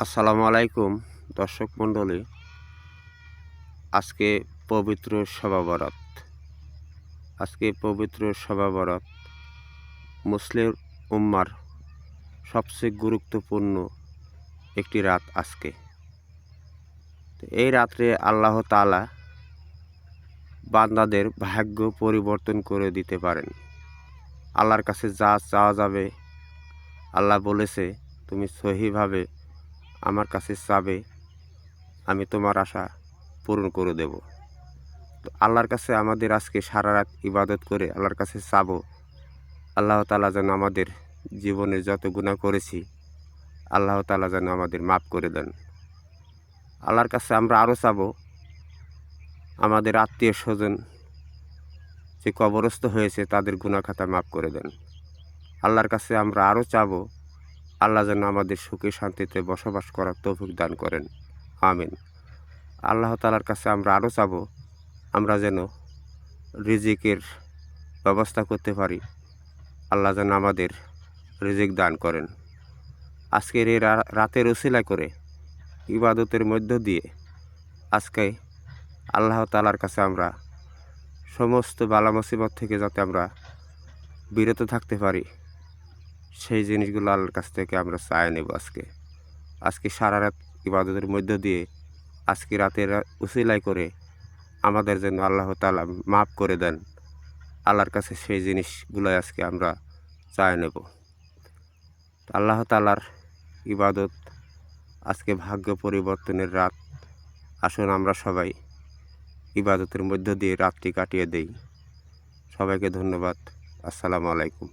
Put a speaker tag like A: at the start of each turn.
A: আসসালামু আলাইকুম দর্শক মণ্ডলী। আজকে পবিত্র শবে বরাত। মুসলিম উম্মার সবচেয়ে গুরুত্বপূর্ণ একটি রাত আজকে। তো এই রাত্রে আল্লাহ তাআলা বান্দাদের ভাগ্য পরিবর্তন করে দিতে পারেন। আল্লাহর কাছে যা চাওয়া যাবে, আল্লাহ বলেছে, তুমি সহিভাবে আমার কাছে চাবে, আমি তোমার আশা পূরণ করে দেব। তো আল্লাহর কাছে আমাদের আজকে সারা রাত ইবাদত করে আল্লাহর কাছে চাবো, আল্লাহ তাআলা যেন আমাদের জীবনে যত গুনাহ করেছি আল্লাহ তাআলা যেন আমাদের মাফ করে দেন। আল্লাহর কাছে আমরা আরও চাবো, আমাদের আত্মীয় স্বজন যে কবরস্থ হয়েছে তাদের গুনাহ খাতা মাফ করে দেন। আল্লাহর কাছে আমরা আরও চাবো, আল্লাহ যেন আমাদের সুখে শান্তিতে বসবাস করার তৌফিক দান করেন। আমিন। আল্লাহ তাআলার কাছে আমরা আরও চাবো, আমরা যেন রিজিকের ব্যবস্থা করতে পারি, আল্লাহ যেন আমাদের রিজিক দান করেন। আজকের এই রাতের উসিলা করে ইবাদতের মধ্য দিয়ে আজকে আল্লাহ তাআলার কাছে আমরা সমস্ত বালা মুসিবত থেকে যাতে আমরা বিরত থাকতে পারি, সেই জিনিসগুলো আল্লাহর কাছ থেকে আমরা চাই নেব। আজকে সারা রাত ইবাদতের মধ্য দিয়ে আজকে রাতের উসিলাই করে আমাদের জন্য আল্লাহ তাআলা মাফ করে দেন। আল্লাহর কাছে সেই জিনিসগুলোই আজকে আমরা চাই নেব। আল্লাহ তাআলার ইবাদত, আজকে ভাগ্য পরিবর্তনের রাত। আসুন আমরা সবাই ইবাদতের মধ্য দিয়ে রাতটি কাটিয়ে দেই। সবাইকে ধন্যবাদ। আসসালামু আলাইকুম।